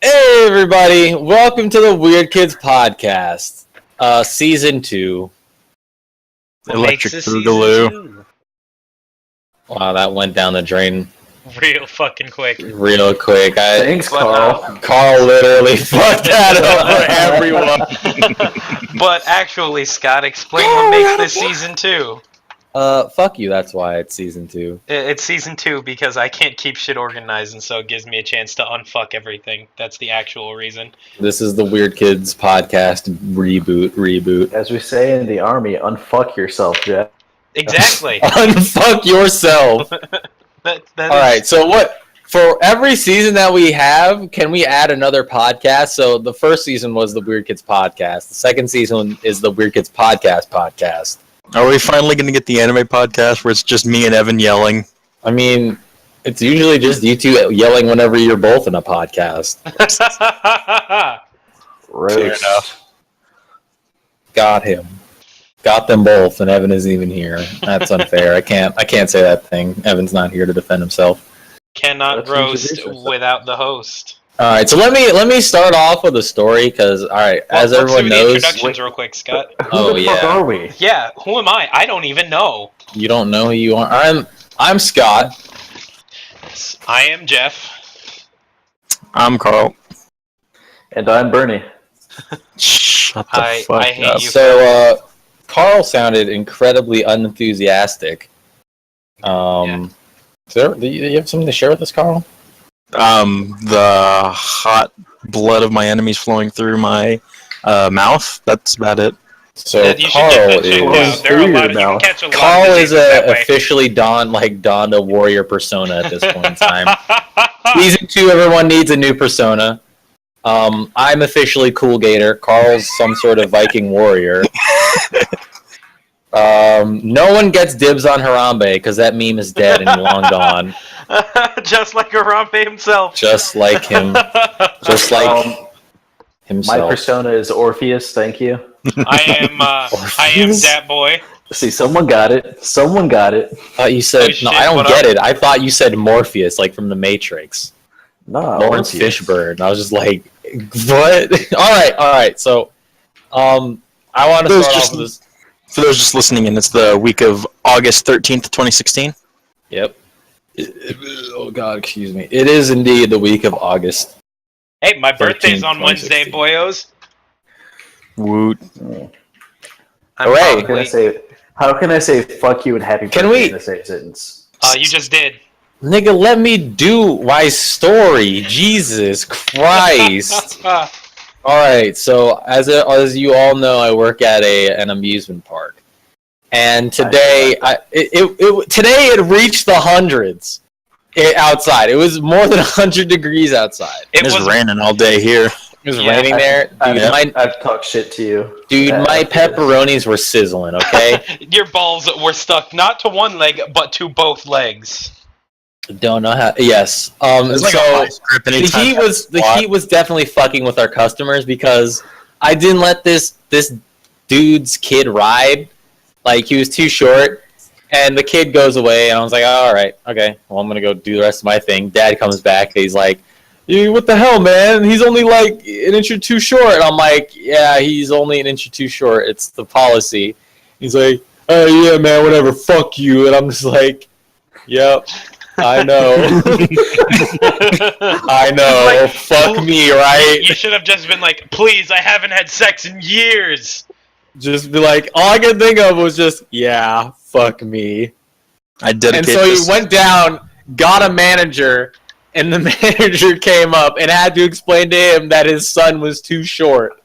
Hey everybody, welcome to the Weird Kids Podcast, Season 2. Electric Boogaloo. Wow, that went down the drain Real fucking quick. real quick. Thanks, Carl. Carl literally fucked that over everyone. But actually, Scott, explain what makes this Season 2. Fuck you, that's why it's Season 2. It's Season 2 because I can't keep shit organized, and so it gives me a chance to unfuck everything. That's the actual reason. This is the Weird Kids Podcast reboot. As we say in the army, unfuck yourself, Jeff. Exactly. Unfuck yourself. Alright, so what... For every season that we have, can we add another podcast? So the first season was the Weird Kids Podcast. The second season is the Weird Kids Podcast. Are we finally going to get the anime podcast where it's just me and Evan yelling? I mean, it's usually just you two yelling whenever you're both in a podcast. Fair enough. Got him. Got them both, and Evan isn't even here. That's unfair. I can't say that thing. Evan's not here to defend himself. Cannot Let's roast introduce ourselves. without the host. All right, so let me start off with a story because as everyone let's do the knows, introductions real quick, Scott. Oh, Who the fuck yeah. are we? Yeah, who am I? I don't even know. you don't know who you are. I'm Scott. I am Jeff. I'm Carl. And I'm Bernie. Shut the I fuck hate up. you. So Carl sounded incredibly unenthusiastic. So do you have something to share with us, Carl? The hot blood of my enemies flowing through my mouth. That's about it. So You should Carl get that checked out. is There are a lot of, you can catch a lot Carl of is diseases that way. officially donned a warrior persona at this point in time. Season 2, everyone needs a new persona. I'm officially Cool Gator. Carl's some sort of Viking warrior. No one gets dibs on Harambe because that meme is dead and long gone. Just like Harambe himself. Just like him. Just like himself. My persona is Orpheus, thank you. I am that boy. See, someone got it. I thought you said... Oh, no, shit, I don't what get up? it. I thought you said Morpheus, like from The Matrix. No, Lawrence Orpheus. Fishburne. I was just like, what? All right. So, I want to start off with this. For those just listening in, it's the week of August 13th, 2016. Yep. Oh God, excuse me. It is indeed the week of August. Hey, my birthday's 13th, on Wednesday, 2016. boyos. Woot. I'm Hooray. probably- How can I say fuck you and happy Can birthday we- in the same sentence? You just did. Nigga, let me do my story. Jesus Christ. All right. So, as you all know, I work at an amusement park, and today today it reached the hundreds outside. It was more than 100 degrees outside. It It's was raining all day here. It was Yeah. raining there. I've talked shit to you. My pepperonis were sizzling, okay? your balls were stuck not to one leg but to both legs. Don't know how. Yes. It's like So a vice grip the anytime heat you have was to the squat. heat was definitely fucking with our customers because I didn't let this dude's kid ride. Like, he was too short, and the kid goes away, and I was like, oh, all right, okay, well, I'm gonna go do the rest of my thing. Dad comes back, and he's like, what the hell, man? He's only like an inch or two short. And I'm like, yeah, he's only an inch or two short. It's the policy. He's like, oh yeah, man, whatever. Fuck you. And I'm just like, yep, I know. I know. Like, fuck me, right? You should have just been like, please, I haven't had sex in years. Just be like, all I could think of was just, yeah, fuck me. I dedicate And so this. he went down, got a manager, and the manager came up and had to explain to him that his son was too short.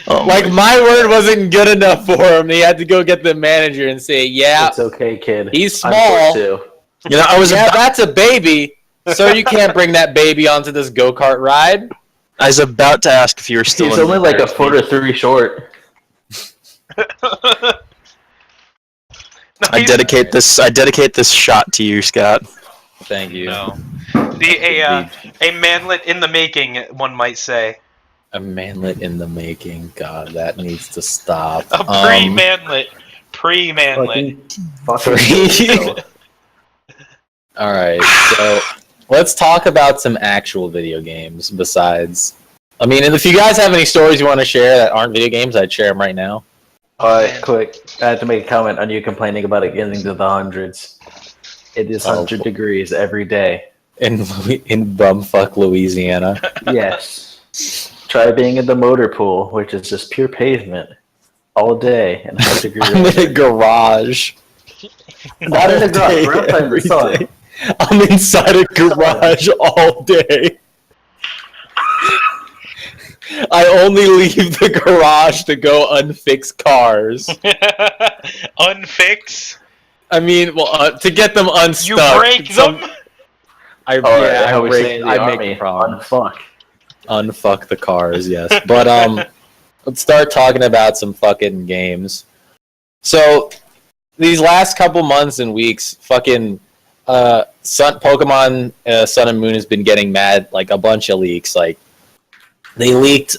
Oh Like, my word wasn't good enough for him. He had to go get the manager and say, yeah, It's okay, kid. he's I'm small. short too. You know, I was Yeah, about, that's a baby. Sir, you can't bring that baby onto this go-kart ride. I was about to ask if you were still. He's in only the like a marriage foot or three short. I dedicate this shot to you, Scott. Thank you. No. A manlet in the making, one might say. A manlet in the making. God, that needs to stop. A pre-manlet. Pre-manlet. Fucking All right, so let's talk about some actual video games besides. I mean, if you guys have any stories you want to share that aren't video games, I'd share them right now. Quick. I had to make a comment on you complaining about it getting to the hundreds. It is 100 degrees every day. In bumfuck Louisiana. Yes. Try being in the motor pool, which is just pure pavement, all day and 100 degrees. I'm in a garage. Not in a garage. We're outside in the sun. I'm inside a garage all day. I only leave the garage to go unfix cars. Unfix? I mean, well, to get them unstuck. You break them? I make problems. Unfuck the cars, yes. But let's start talking about some fucking games. So these last couple months and weeks, fucking Pokemon Sun and Moon has been getting mad, like a bunch of leaks. Like they leaked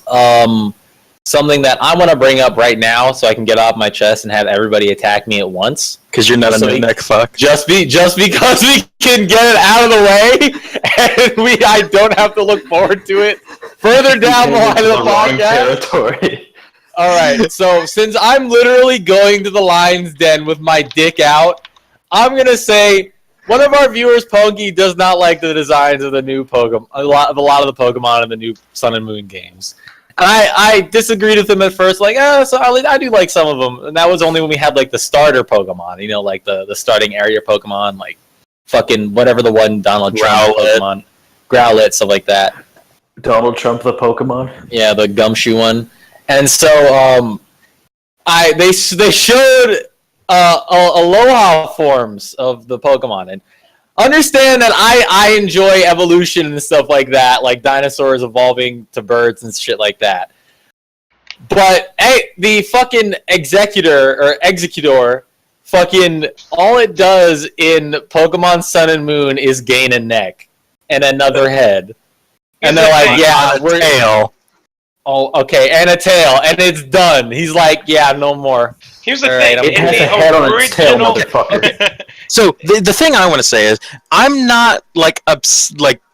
something that I want to bring up right now, so I can get off my chest and have everybody attack me at once. Because you're not a neck fuck. Just because we can get it out of the way, and I don't have to look forward to it further down the line of the podcast. Territory. All right, so since I'm literally going to the lion's den with my dick out, I'm gonna say one of our viewers, Punky, does not like the designs of the new Pokemon. A lot of the Pokemon in the new Sun and Moon games. And I disagreed with him at first, like, so I do like some of them. And that was only when we had, like, the starter Pokemon, you know, like the starting area Pokemon, like, fucking whatever the one Donald Trump Pokemon. Growlithe, stuff like that. Donald Trump the Pokemon? Yeah, the gumshoe one. And so, they showed Aloha forms of the Pokemon, and understand that I enjoy evolution and stuff like that, like dinosaurs evolving to birds and shit like that. But hey, the fucking Executor, fucking all it does in Pokemon Sun and Moon is gain a neck and another head. And they're like, yeah, we're tail. Oh, okay, and a tail, and it's done. He's like, yeah, no more. Here's the thing. It has a head on its tail, motherfucker. So the thing I want to say is, I'm not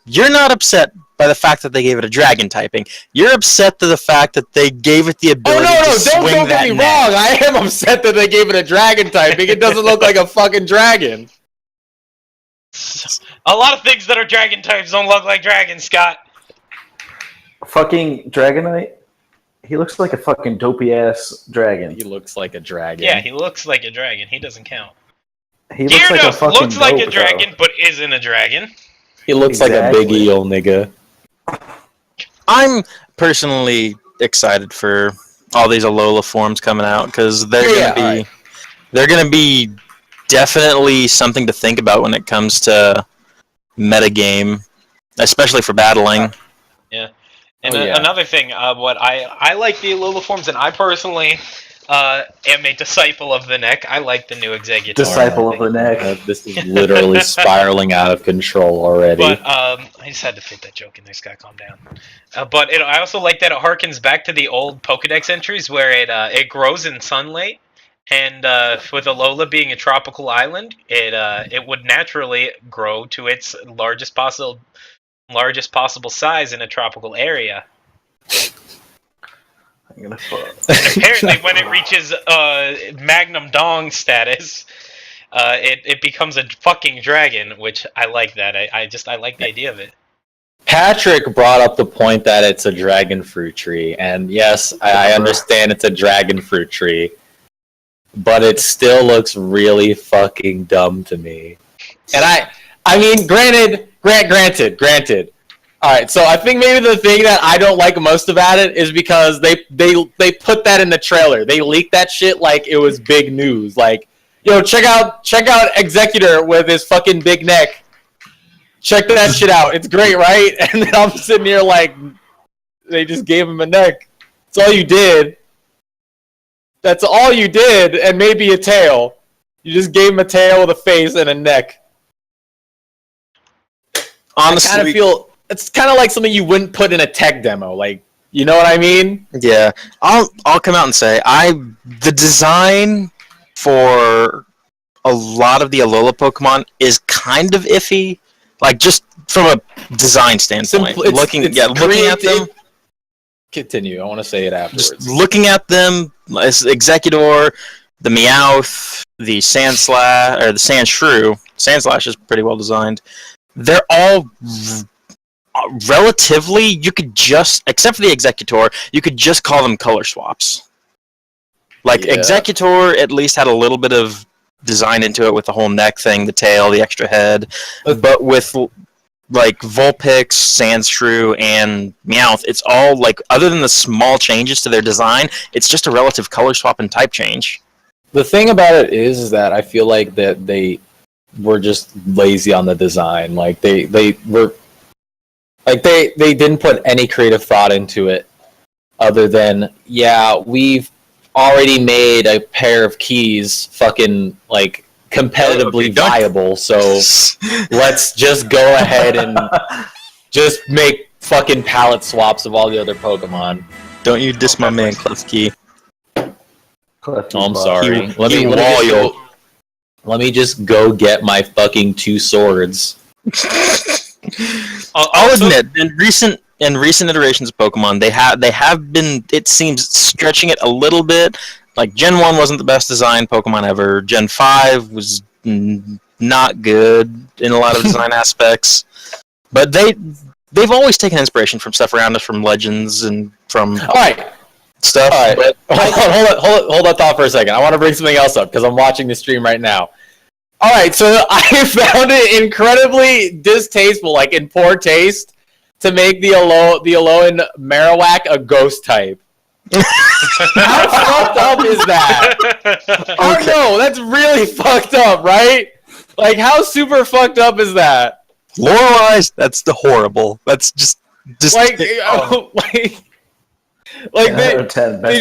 you're not upset by the fact that they gave it a dragon typing. You're upset to the fact that they gave it the ability to swing don't get me wrong. I am upset that they gave it a dragon typing. It doesn't look like a fucking dragon. A lot of things that are dragon types don't look like dragons, Scott. Fucking Dragonite? He looks like a fucking dopey-ass dragon. He looks like a dragon. Yeah, he looks like a dragon. He doesn't count. He looks like a fucking looks like a dope, dragon, but isn't a dragon. He looks like a big eel nigga. I'm personally excited for all these Alola forms coming out, because they're gonna be definitely something to think about when it comes to metagame, especially for battling. Yeah. And another thing, what I like the Alola forms, and I personally am a disciple of the neck. I like the new Executor. Disciple of the neck. This is literally spiraling out of control already. But I just had to fit that joke in there, Scott. Calm down. But I also like that it harkens back to the old Pokedex entries where it grows in sunlight, and with Alola being a tropical island, it would naturally grow to its largest possible size in a tropical area. I'm gonna fuck. Apparently, when it reaches Magnum Dong status, it becomes a fucking dragon, which I like that. I like the idea of it. Patrick brought up the point that it's a dragon fruit tree, and yes, I understand it's a dragon fruit tree, but it still looks really fucking dumb to me. And I mean, granted. All right, so I think maybe the thing that I don't like most about it is because they put that in the trailer. They leaked that shit like it was big news. Like, yo, check out Executor with his fucking big neck. Check that shit out. It's great, right? And then I'm sitting here like, they just gave him a neck. That's all you did. That's all you did, and maybe a tail. You just gave him a tail with a face and a neck. Honestly, I kind of feel it's kind of like something you wouldn't put in a tech demo. Like, you know what I mean? Yeah, I'll come out and say the design for a lot of the Alola Pokemon is kind of iffy. Like just from a design standpoint, looking at them. Continue. I want to say it afterwards. Just looking at them, as Executor, the Meowth, the Sandslash, or the Sandshrew. Sandslash is pretty well designed. They're all relatively, you could just, except for the Executor, you could just call them color swaps. Like, Executor at least had a little bit of design into it with the whole neck thing, the tail, the extra head. But with, like, Vulpix, Sandshrew, and Meowth, it's all, like, other than the small changes to their design, it's just a relative color swap and type change. The thing about it is that I feel like that they were just lazy on the design. Like, they were... Like, they didn't put any creative thought into it other than, yeah, we've already made a pair of keys fucking, like, competitively viable, so let's just go ahead and just make fucking palette swaps of all the other Pokemon. Don't you diss my man, Klefki. I'm sorry. Let me just go get my fucking 2 swords. I'll admit, in recent iterations of Pokemon, they have been, it seems, stretching it a little bit. Like Gen 1 wasn't the best designed Pokemon ever. Gen 5 was not good in a lot of design aspects. But they've always taken inspiration from stuff around us, from Legends and from stuff. All right. But hold that thought for a second. I want to bring something else up because I'm watching the stream right now. All right, so I found it incredibly distasteful, like in poor taste, to make the Alolan Marowak a ghost type. How fucked up is that? Okay. No, that's really fucked up, right? Like, how super fucked up is that? Lore-wise, that's horrible. That's just like they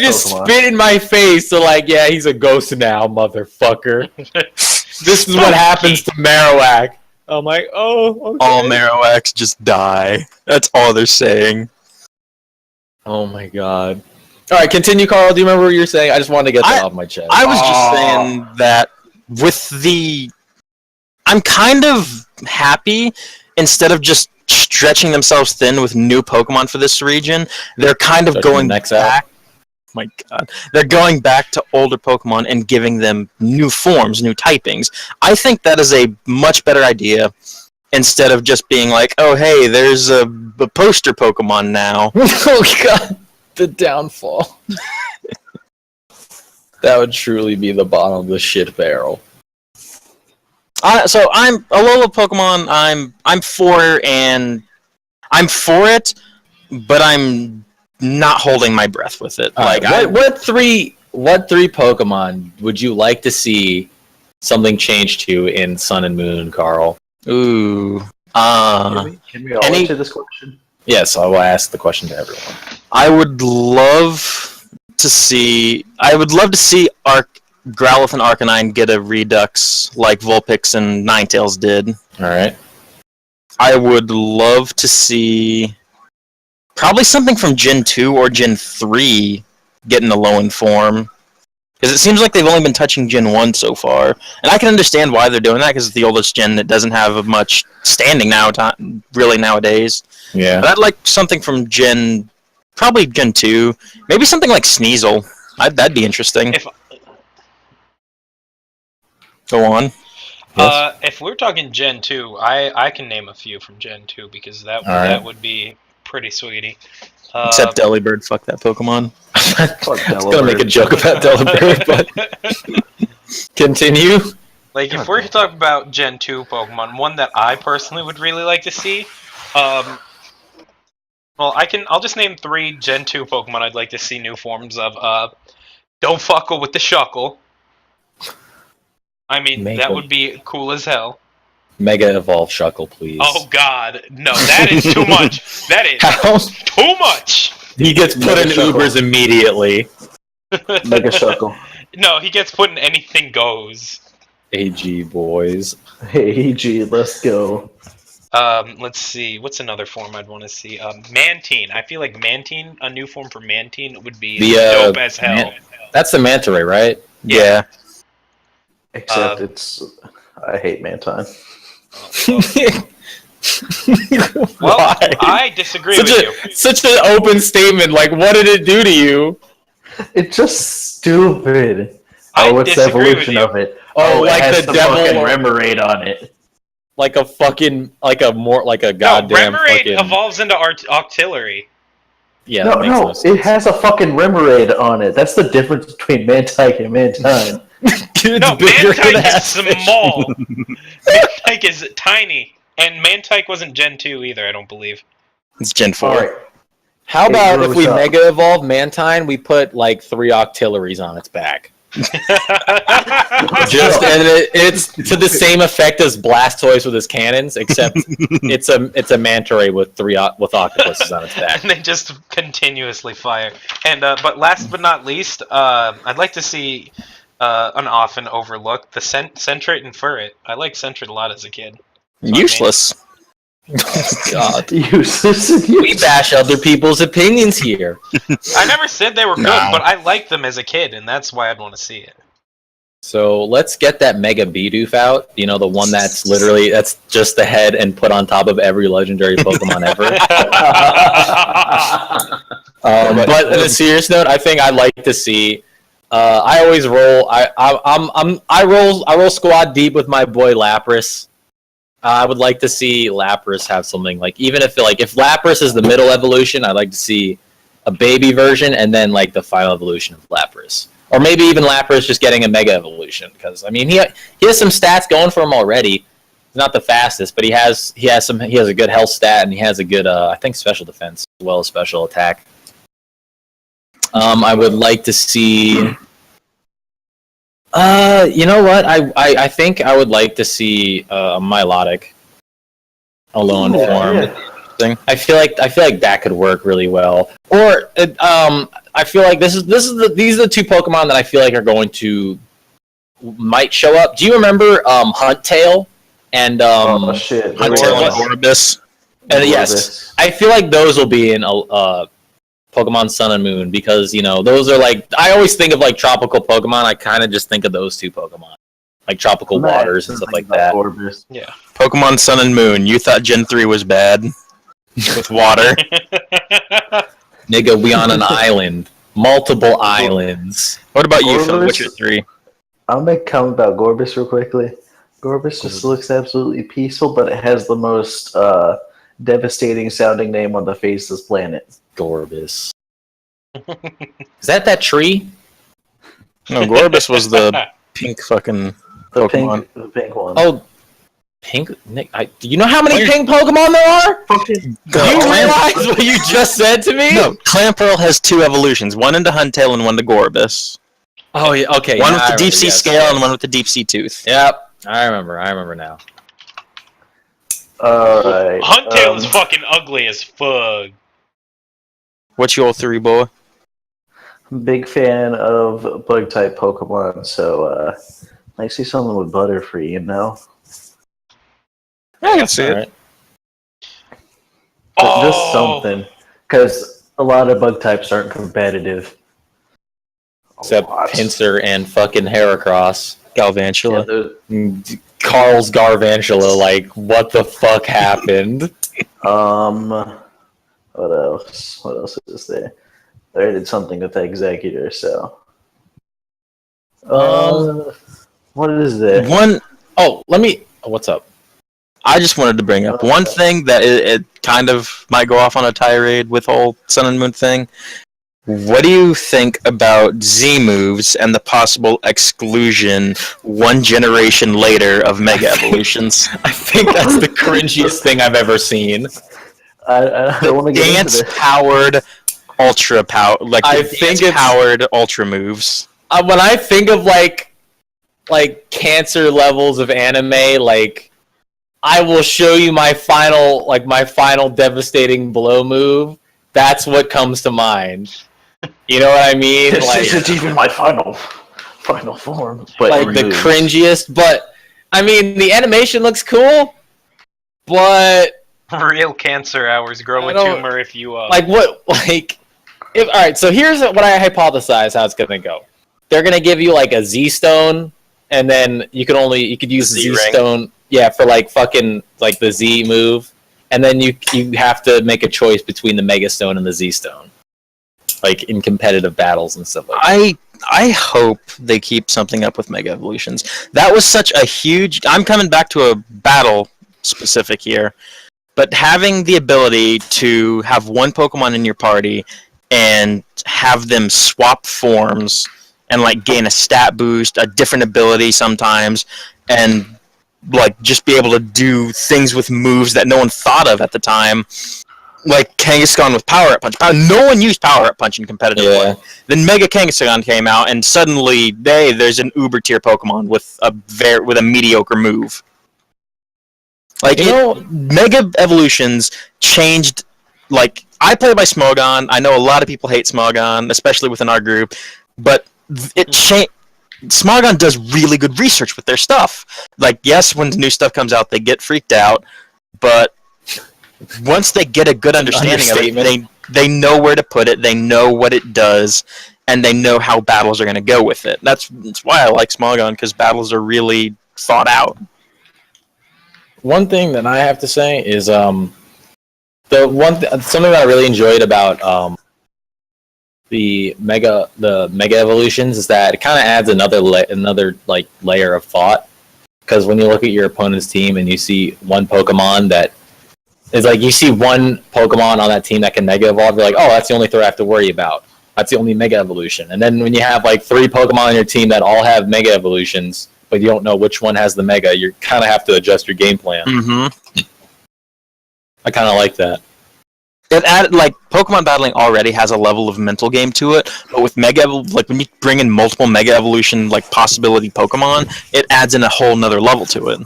just spit in my face. So like, yeah, he's a ghost now, motherfucker. This is what happens to Marowak. I'm like, oh, okay. All Marowaks just die. That's all they're saying. Oh my god. All right, continue, Carl. Do you remember what you were saying? I just wanted to get that off my chest. I was just saying that with I'm kind of happy, instead of just stretching themselves thin with new Pokemon for this region, they're kind of going back. My god. They're going back to older Pokemon and giving them new forms, new typings. I think that is a much better idea, instead of just being like, oh hey, there's a poster Pokemon now. Oh god. The downfall. That would truly be the bottom of the shit barrel. So I'm Alola Pokemon. I'm for it, but I'm not holding my breath with it. Like, what three Pokemon would you like to see something change to in Sun and Moon, Carl? Ooh. Can we all answer this question? Yes, I will ask the question to everyone. I would love to see Growlithe and Arcanine get a Redux like Vulpix and Ninetales did. Alright. I would love to see probably something from Gen 2 or Gen 3 get in a Alolan form. Because it seems like they've only been touching Gen 1 so far. And I can understand why they're doing that, because it's the oldest gen that doesn't have much standing really nowadays. Yeah. But I'd like something from probably Gen 2. Maybe something like Sneasel. That'd be interesting. Go on. Yes. If we're talking Gen 2, I can name a few from Gen 2, because that would be pretty sweetie. Except Delibird, fuck that Pokemon. I was gonna make a joke about Delibird, but continue. Like, if we're talking about Gen 2 Pokemon, one that I personally would really like to see, well, I'll just name 3 Gen 2 Pokemon I'd like to see new forms of. Don't fuckle with the Shuckle. I mean, that would be cool as hell. Mega Evolve Shuckle, please. Oh god, no, that is too much. That is too much. He gets put in Ubers immediately. Mega Shuckle. No, he gets put in anything goes. AG boys. AG, let's go. Let's see. What's another form I'd want to see? Mantine. I feel like Mantine, a new form for Mantine, would be dope as hell. That's the Manta Ray, right? Yeah. Except I hate Mantine. Well, Why? I disagree Such with a you. such an open statement. Like, what did it do to you? It's just stupid. I What's the disagree with evolution you. of it? Oh, it like has the some devil fucking or- remoraid on it. Like a fucking like a No, goddamn Remoraid fucking evolves into Octillery. yeah. No, That makes no it sense. has a fucking remoraid on it. That's the difference between Mantike and Mantine. It's No, bigger than Mantike is Asphyxian. small. Mantike is tiny. And Mantike wasn't Gen 2 either, I don't believe. It's Gen 4. Alright. How It about if grows we up. mega evolve Mantine? We put like 3 Octilleries on its back. Just and it's to the same effect as Blastoise with his cannons, except it's a manta ray with with octopuses on its back. And they just continuously fire. And but last but not least, I'd like to see an often overlooked the Centrate and Furret. I liked Centrate a lot as a kid. Useless. God, Useless. we bash other people's opinions here. I never said they were good, No. but I liked them as a kid, and that's why I'd want to see it. So let's get that Mega Bidoof out. You know, the one that's just the head and put on top of every legendary Pokemon ever. But on a serious note, I think I'd like to see. I always roll. I roll squad deep with my boy Lapras. I would like to see Lapras have something like, even if Lapras is the middle evolution, I'd like to see a baby version and then like the final evolution of Lapras, or maybe even Lapras just getting a mega evolution, because I mean he has some stats going for him already. He's not the fastest, but he has a good health stat, and he has a good I think special defense as well as special attack. I would like to see. You know what? I think I would like to see a Milotic alone form thing. I feel like that could work really well. Or I feel like these are the 2 Pokemon that I feel like are going to might show up. Do you remember Huntail and Oh shit! Huntail and Gorbis. and yes, I feel like those will be in Pokemon Sun and Moon, because you know those are like, I always think of like tropical Pokemon. I kind of just think of those 2 Pokemon, like tropical waters and stuff like that. Yeah. Pokemon Sun and Moon. You thought Gen 3 was bad? With water. Nigga, we on an island, multiple islands. What about you, Phil? Gorbis? What's your 3? I'll make a comment about Gorbis real quickly. Gorbis just looks absolutely peaceful, but it has the most devastating sounding name on the face of this planet. Gorbis. Is that tree? No, Gorbis was the pink fucking The Pokemon. pink one. Oh, pink. Nick, do you know how many pink Pokemon there are? fucking Do you realize what you just said to me? No, Clamperl has 2 evolutions. One into Huntail and one to Gorbis. Oh yeah. Okay. One yeah, with I the deep remember, sea yes, scale yes. and one with the deep sea tooth. Yep. I remember now. Alright. Huntail is fucking ugly as fuck. What's your 3, boy? Big fan of bug type Pokemon, so I see something with Butterfree, you know? I can see it. Alright. Just Oh, something. Because a lot of bug types aren't competitive. Except Pinsir and fucking Heracross. Galvantula. Carl's Garvantula, like, what the fuck happened? What else? What else is there? I did something with the Executor, so. What is there? What's up? I just wanted to bring up one thing that it kind of might go off on a tirade with whole Sun and Moon thing. What do you think about Z moves and the possible exclusion 1 generation later of Mega Evolutions? I think that's the cringiest thing I've ever seen. I don't want to get into Dance this. powered ultra power, like I the think dance powered ultra moves. When I think of like cancer levels of anime, like I will show you my final devastating blow move. That's what comes to mind. You know what I mean? This Like, isn't even my final form. But like the removed. cringiest, but I mean the animation looks cool, but real cancer hours grow I a don't- tumor if you like what if all right, so here's what I hypothesize how it's gonna go. They're gonna give you like a Z stone and then you could use Z Z ring. Stone, for like fucking like the Z move, and then you have to make a choice between the Mega Stone and the Z Stone, like in competitive battles and stuff like that. I hope they keep something up with Mega Evolutions. That was such a huge. I'm coming back to a battle specific here, but having the ability to have one Pokemon in your party and have them swap forms and like gain a stat boost, a different ability sometimes, and like just be able to do things with moves that no one thought of at the time. Like Kangaskhan with Power Up Punch. No one used Power Up Punch in competitive play. Then Mega Kangaskhan came out, and suddenly, there's an Uber tier Pokemon with a mediocre move. Like Mega Evolutions changed. Like I play by Smogon. I know a lot of people hate Smogon, especially within our group, but it changed. Smogon does really good research with their stuff. Like yes, when new stuff comes out, they get freaked out, but once they get a good understanding of it, they know where to put it, they know what it does, and they know how battles are going to go with it. That's why I like Smogon, because battles are really thought out. One thing that I have to say is something that I really enjoyed about the Mega Evolutions is that it kind of adds another like layer of thought, because when you look at your opponent's team and you see one Pokemon that is like, you see one Pokemon on that team that can Mega Evolve, you're like, oh, that's the only threat I have to worry about. That's the only Mega Evolution. And then when you have like 3 Pokemon on your team that all have Mega Evolutions, but you don't know which one has the Mega, you kind of have to adjust your game plan. Mm-hmm. I kind of like that. It added, like, Pokemon battling already has a level of mental game to it, but with like when you bring in multiple Mega Evolution like possibility Pokemon, it adds in a whole nother level to it.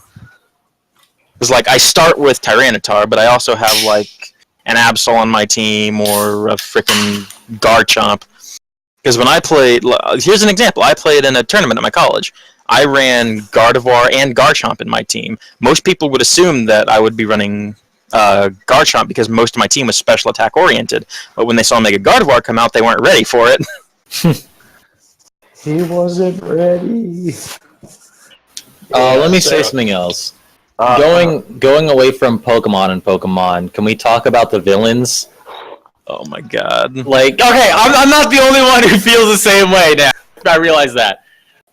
Because like I start with Tyranitar, but I also have like an Absol on my team or a freaking Garchomp. Because when I played, here's an example. I played in a tournament at my college. I ran Gardevoir and Garchomp in my team. Most people would assume that I would be running Garchomp because most of my team was special attack oriented. But when they saw Mega Gardevoir come out, they weren't ready for it. He wasn't ready. Let me say something else. Going away from Pokemon and Pokemon, can we talk about the villains? Oh my god. Like, okay, I'm not the only one who feels the same way now. I realize that.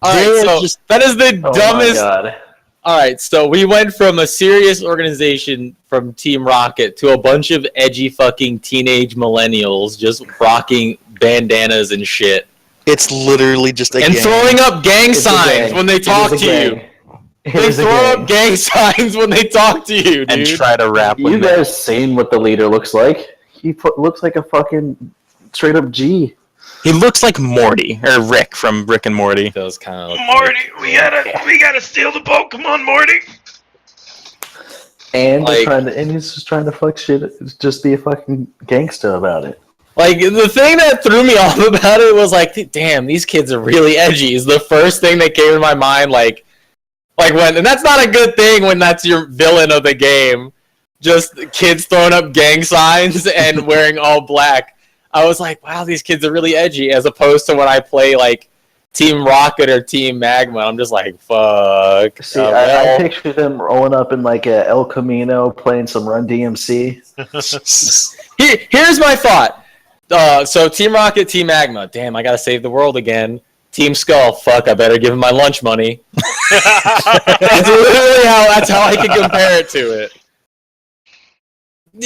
Alright, so that is the dumbest... My god. Alright, so we went from a serious organization from Team Rocket to a bunch of edgy fucking teenage millennials just rocking bandanas and shit. It's literally just a and gang. throwing up gang signs when they talk to you. They throw up gang signs when they talk to you, dude. And try to rap with you guys seen what the leader looks like? He looks like a fucking straight up G. He looks like Morty, or Rick from Rick and Morty. Those kind of Morty, we gotta steal the Pokemon, Morty. And he's just trying to fuck shit. Just be a fucking gangsta about it. Like, the thing that threw me off about it was like, damn, these kids are really edgy. Is the first thing that came to my mind, like when, and that's not a good thing when that's your villain of the game. Just kids throwing up gang signs and wearing all black. I was like, wow, these kids are really edgy, as opposed to when I play like Team Rocket or Team Magma. I'm just like, fuck. See, I picture them rolling up in like a El Camino playing some Run DMC. Here's my thought. So Team Rocket, Team Magma. Damn, I gotta save the world again. Team Skull, fuck, I better give him my lunch money. That's literally that's how I can compare it to it.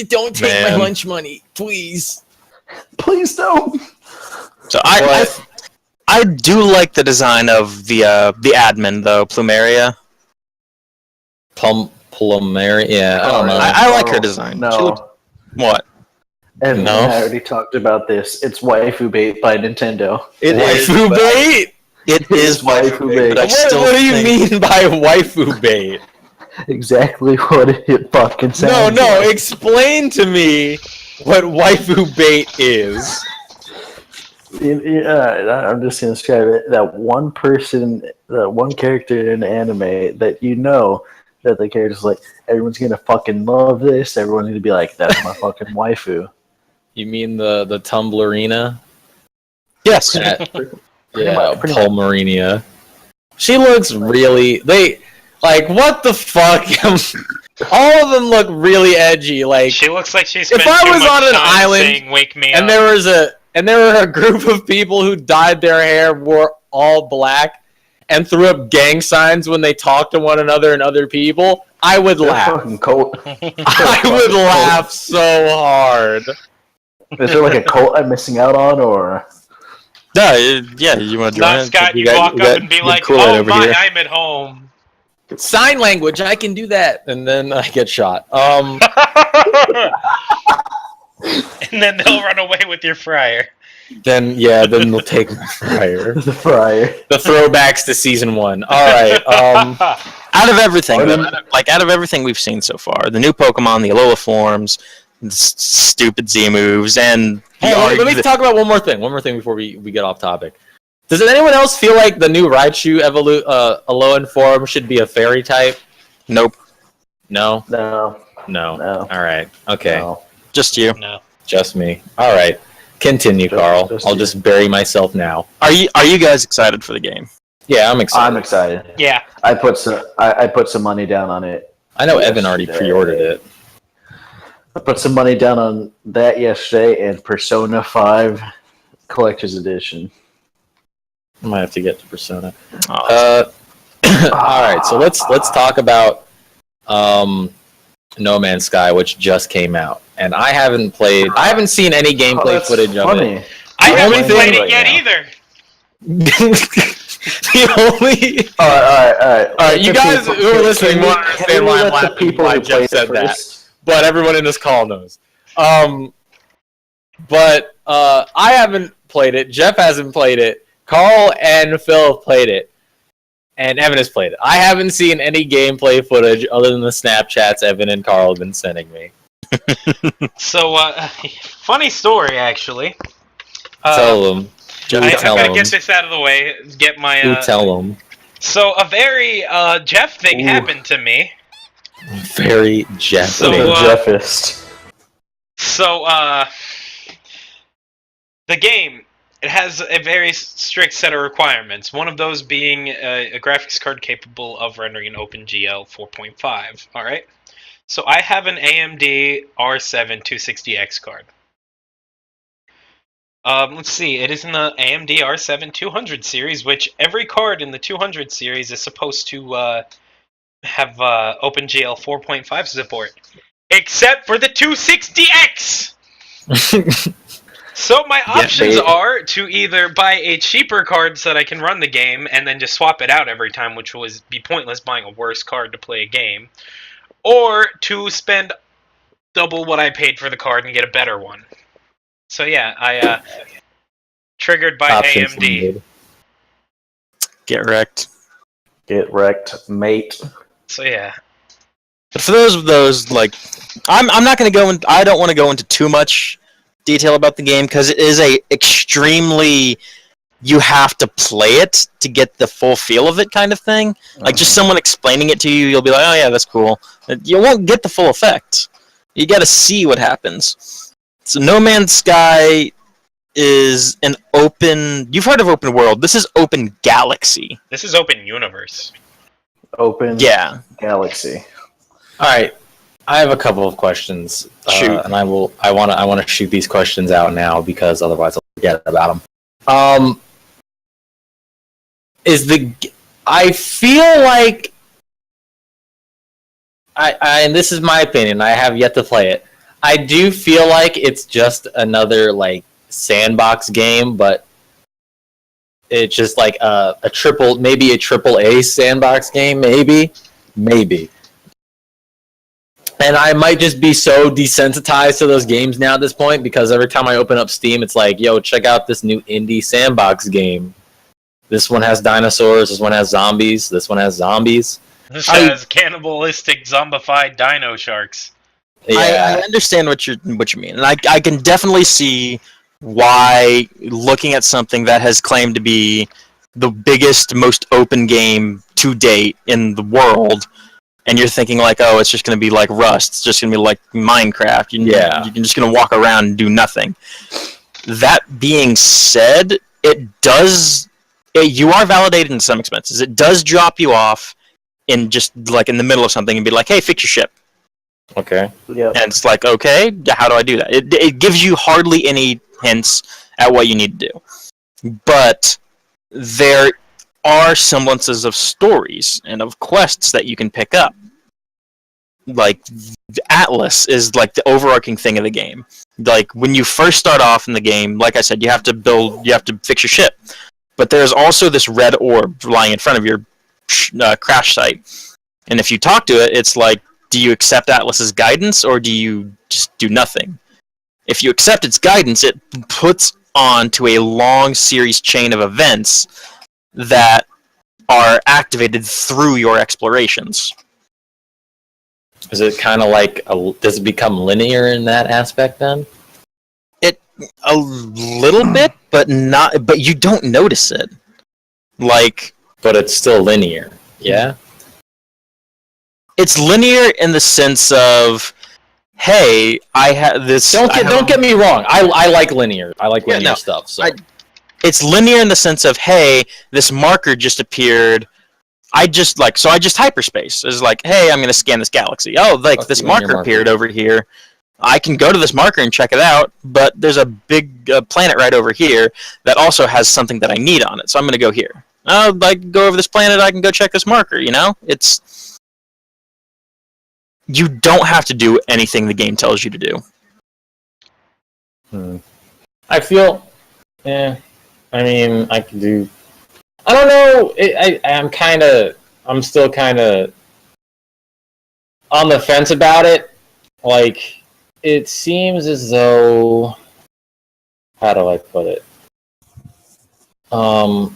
Don't take my lunch money, please. Please don't. So I do like the design of the admin though, Plumeria. Plumeria, yeah. I don't know. I like her design. No. What? And I already talked about this. It's waifu bait by Nintendo. Waifu bait? It is waifu bait. What do you mean by waifu bait? Exactly what it fucking sounds No, like. explain to me what waifu bait is. I'm just going to describe it. That one character in anime that you know that the character's like, everyone's going to fucking love this. Everyone's going to be like, that's my fucking waifu. You mean the Tumblerina? Yes. Yeah, Pulmerinia. She looks really. What the fuck? All of them look really edgy. Like, She looks like she spent if I too was much on an time island saying "Wake me and up." there were a group of people who dyed their hair, wore all black, and threw up gang signs when they talked to one another and other people, I would laugh. Fucking cult. I would laugh so hard. Is there like a cult I'm missing out on, or? Yeah, you want to join Not it? Scott, We you got- walk we up got and be good like, Kool-Aid "Oh over my, here. I'm at home." Sign language, I can do that, and then I get shot. And then they'll run away with your fryer. Then they'll take my fryer. The fryer. The throwbacks to season 1. All right. Out of everything, out of everything we've seen so far, the new Pokemon, the Alola forms, the stupid Z moves, and Let me talk about one more thing. One more thing before we get off topic. Does anyone else feel like the new Raichu Alolan form should be a fairy type? Nope, No. No. All right. Okay. No. just you. No. Just me. All right. Continue, Carl. I'll just bury myself now. Are you guys excited for the game? Yeah, I'm excited. I'm excited. Yeah. I put some money down on it. I know Evan already pre-ordered it. I put some money down on that yesterday and Persona 5 Collector's Edition. I might have to get to Persona. Oh, All right, so let's talk about No Man's Sky, which just came out, and I haven't seen any gameplay footage of it. I The haven't only played thing it yet right either. The only All right. you guys who are listening won't understand why I'm laughing why Jeff said that, but everyone in this call knows. But I haven't played it. Jeff hasn't played it. Carl and Phil have played it, and Evan has played it. I haven't seen any gameplay footage other than the Snapchats Evan and Carl have been sending me. So, funny story, actually. Tell them. I Tell gotta them. get this out of the way. Get my. Who tell them? So, a very Jeff thing happened to me. Very Jeff. So, thing. Jeffist. So, the game, it has a very strict set of requirements. One of those being a graphics card capable of rendering an OpenGL 4.5. All right. So I have an AMD R7 260X card. Let's see. It is in the AMD R7 200 series, which every card in the 200 series is supposed to have OpenGL 4.5 support, except for the 260X. So my options are to either buy a cheaper card so that I can run the game and then just swap it out every time, which would be pointless buying a worse card to play a game, or to spend double what I paid for the card and get a better one. So yeah, I triggered by Options AMD. needed. get wrecked. Get wrecked, mate. So yeah. But for those like, I'm not going to go in. I don't want to go into too much detail about the game because it is a extremely, you have to play it to get the full feel of it kind of thing. Like just someone explaining it to you, you'll be like, oh yeah, that's cool. You won't get the full effect. You got to see what happens. So No Man's Sky is an open. You've heard of open world. This is open galaxy. This is open universe. Open galaxy. All right, I have a couple of questions, Shoot. and I want to shoot these questions out now because otherwise I'll forget about them. I feel like and this is my opinion. I have yet to play it. I do feel like it's just another like sandbox game, but it's just like maybe a triple A sandbox game, maybe. And I might just be so desensitized to those games now at this point because every time I open up Steam, it's like, yo, check out this new indie sandbox game. This one has dinosaurs. This one has zombies. This one has zombies. This has cannibalistic zombified dino sharks. Yeah. I understand what you mean, and I can definitely see why looking at something that has claimed to be the biggest, most open game to date in the world, and you're thinking like, oh, it's just going to be like Rust. It's just going to be like Minecraft. You're just going to walk around and do nothing. That being said, it does you are validated in some expenses. It does drop you off in just like in the middle of something and be like, hey, fix your ship. Okay. Yep. And it's like, okay, how do I do that? It gives you hardly any hints at what you need to do. But there are semblances of stories and of quests that you can pick up. Like, Atlas is like the overarching thing of the game. Like, when you first start off in the game, like I said, you have to fix your ship. But there's also this red orb lying in front of your crash site. And if you talk to it, it's like, do you accept Atlas's guidance, or do you just do nothing? If you accept its guidance, it puts on to a long series chain of events that are activated through your explorations. Is it kind of like does it become linear in that aspect then? A little bit, but not. But you don't notice it. Like, but it's still linear. Yeah. It's linear in the sense of, hey, I have this. Don't get me wrong. I like linear. I like linear stuff. So it's linear in the sense of, hey, this marker just appeared. I just hyperspace. It's like, hey, I'm going to scan this galaxy. Oh, like this marker appeared over here. I can go to this marker and check it out, but there's a big planet right over here that also has something that I need on it, so I'm going to go here. Oh, I can go over this planet, I can go check this marker, you know? You don't have to do anything the game tells you to do. I feel, I mean, I can do. I don't know. I'm still kind of on the fence about it. Like, it seems as though, how do I put it? All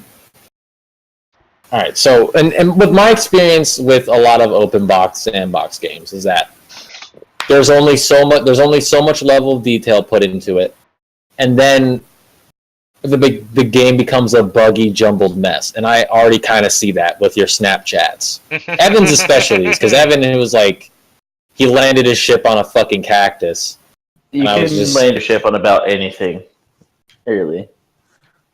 right. So, and with my experience with a lot of open box sandbox games is that there's only so much level of detail put into it, and then the game becomes a buggy, jumbled mess. And I already kind of see that with your Snapchats. Evan's especially, because Evan, it was like he landed his ship on a fucking cactus. You can land a ship on about anything, really.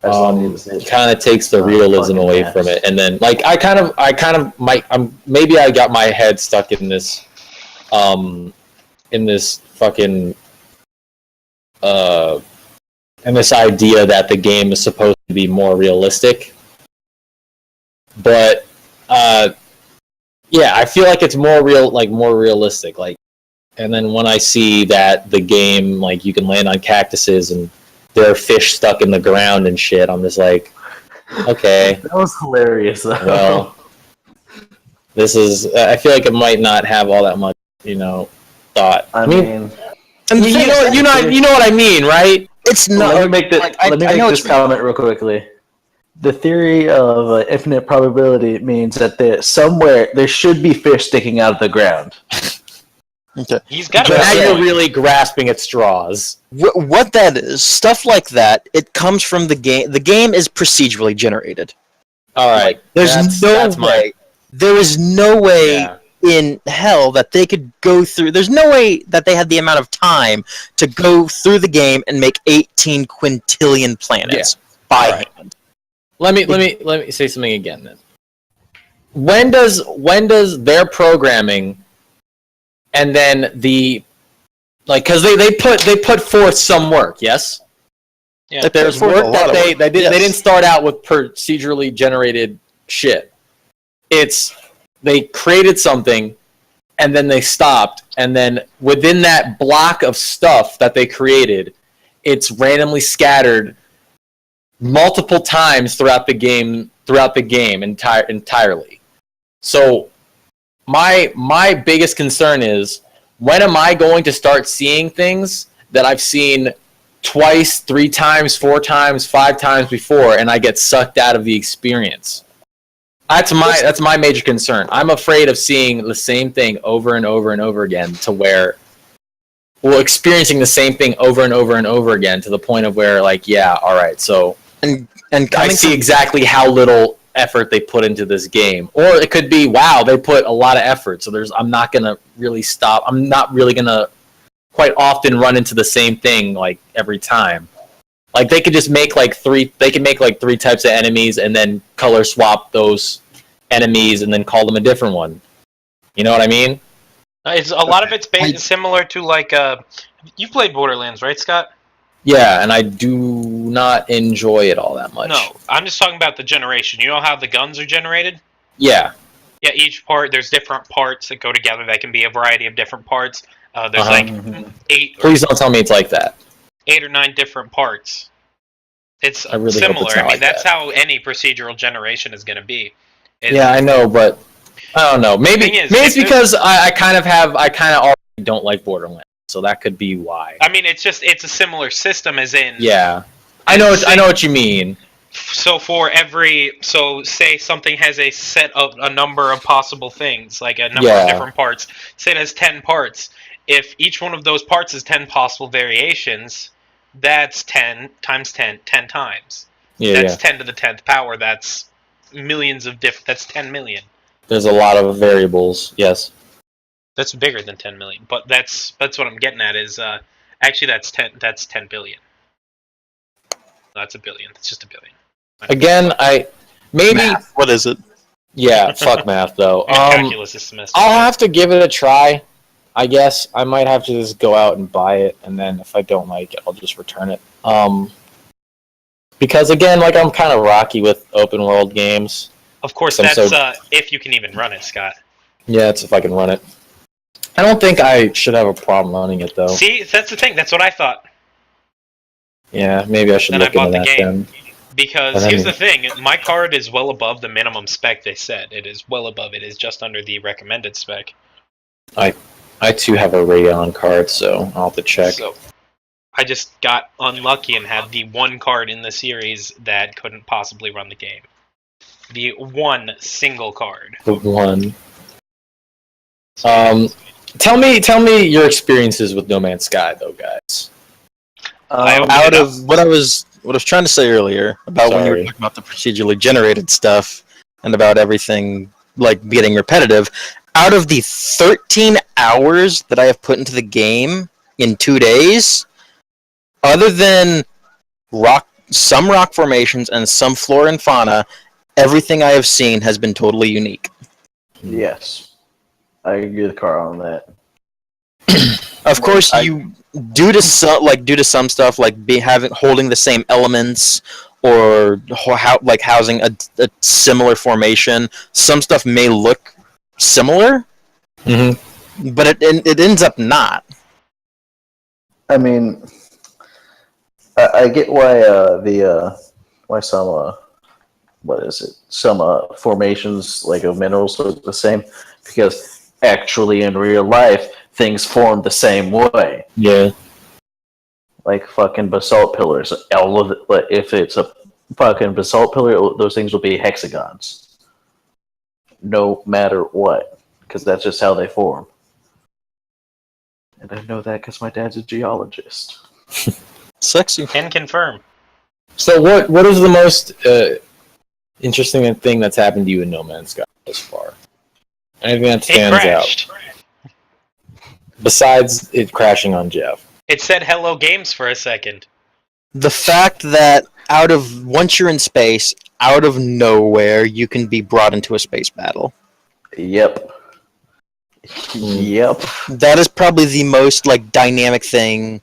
It kind of takes the realism away from it, and then like I kind of might maybe I got my head stuck in this fucking and this idea that the game is supposed to be more realistic, but yeah, I feel like it's more realistic, like. And then when I see that the game, like, you can land on cactuses and there are fish stuck in the ground and shit, I'm just like, okay. That was hilarious, though. Well, I feel like it might not have all that much, thought. I mean you know what I mean, right? It's not. Let me make this comment real quickly. The theory of infinite probability means that there should be fish sticking out of the ground. Okay. He's got. But now you're really grasping at straws. What that is, stuff like that, it comes from the game. The game is procedurally generated. All right. There is no way in hell that they could go through. There's no way that they had the amount of time to go through the game and make 18 quintillion planets by hand. Let me say something again then. When does their programming and then because they put forth some work, yes? Yeah. There's work that they didn't start out with procedurally generated shit. They created something and then they stopped, and then within that block of stuff that they created, it's randomly scattered multiple times throughout the game entirely. So my biggest concern is, when am I going to start seeing things that I've seen twice, 3 times, 4 times, 5 times before, and I get sucked out of the experience? That's my major concern. I'm afraid of seeing the same thing over and over and over again, to where experiencing the same thing over and over and over again, to the point of where, like, yeah, all right, so and I see exactly how little effort they put into this game. Or it could be, wow, they put a lot of effort, so I'm not gonna really stop. I'm not really gonna quite often run into the same thing like every time. Like they could just make like three. They can make like three types of enemies and then color swap those enemies and then call them a different one. You know what I mean? It's a lot of it's similar to like you've played Borderlands, right, Scott? Yeah, and I do not enjoy it all that much. No, I'm just talking about the generation. You know how the guns are generated? Yeah. Yeah, each part, there's different parts that go together. That can be a variety of different parts. There's like Please don't tell me it's like that. 8 or 9 different parts. It's really similar. I mean, like that's how any procedural generation is going to be. Yeah, I know, but I don't know. Maybe it's because I kind of already don't like Borderlands, so that could be why. I mean, it's a similar system, as in. Yeah, I know what you mean. So say something has a number of possible things, like a number of different parts. Say it has 10 parts. If each one of those parts is 10 possible variations, that's 10 times 10 times. That's 10 to the 10th power. That's millions of that's 10 million. There's a lot of variables. Yes. That's bigger than 10 million, but that's what I'm getting at is actually that's 10 billion. That's a billion. It's just a billion. Again, Math. What is it? Yeah, fuck math though. Calculus this semester. I'll have to give it a try. I guess I might have to just go out and buy it, and then if I don't like it, I'll just return it. Because again, like I'm kind of rocky with open world games. Of course, that's if you can even run it, Scott. Yeah, it's if I can run it. I don't think I should have a problem running it though. See, that's the thing. That's what I thought. Yeah, maybe I should look into that then. Because here's the thing, my card is well above the minimum spec they said. It is well above. It is just under the recommended spec. I too have a Radeon card, so I'll have to check. So, I just got unlucky and had the one card in the series that couldn't possibly run the game. The one single card. The one. Tell me your experiences with No Man's Sky, though, guys. Out of what I was trying to say earlier about when you were talking about the procedurally generated stuff and about everything like getting repetitive. Out of the 13 hours that I have put into the game in 2 days, other than some rock formations and some flora and fauna, everything I have seen has been totally unique. Yes, I agree with Carl on that. Of course, due to some stuff like holding the same elements or housing a similar formation, some stuff may look similar, but it ends up not. I mean, I get why why some some formations like of minerals look the same, because actually in real life things form the same way. Yeah. Like fucking basalt pillars. All of it, if it's a fucking basalt pillar, those things will be hexagons. No matter what, because that's just how they form. And I know that because my dad's a geologist. Sexy. Can confirm. So what is the most interesting thing that's happened to you in No Man's Sky thus far? Anything that stands out? Besides it crashing on Jeff. It said hello games for a second. The fact that once you're in space, out of nowhere, you can be brought into a space battle. Yep. Yep. That is probably the most dynamic thing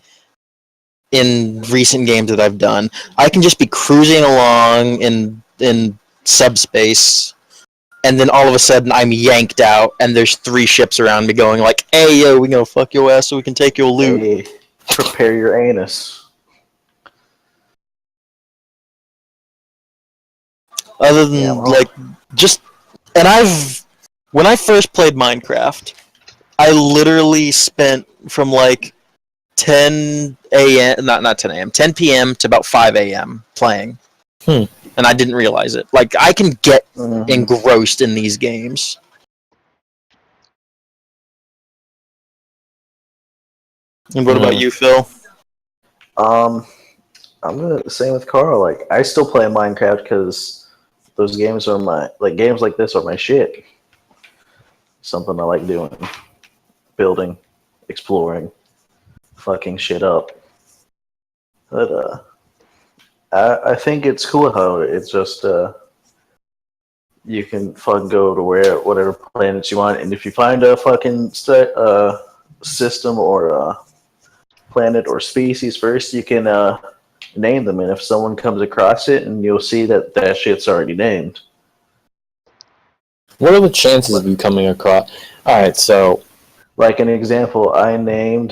in recent games that I've done. I can just be cruising along in subspace, and then all of a sudden I'm yanked out, and there's 3 ships around me going like, "Hey, yo, we gonna fuck your ass so we can take your loot." Hey, prepare your anus. Other than when I first played Minecraft, I literally spent from 10 a.m. not 10 a.m. 10 p.m. to about 5 a.m. playing. And I didn't realize it. I can get engrossed in these games. And what about you, Phil? I'm the same with Carl. I still play Minecraft because those games are games like this are my shit. Something I like doing. Building, exploring, fucking shit up. But I think it's cool how it's just you can fucking go to whatever planets you want, and if you find a fucking system or a planet or species first, you can name them, and if someone comes across it, and you'll see that shit's already named. What are the chances of you coming across? All right, so like an example, I named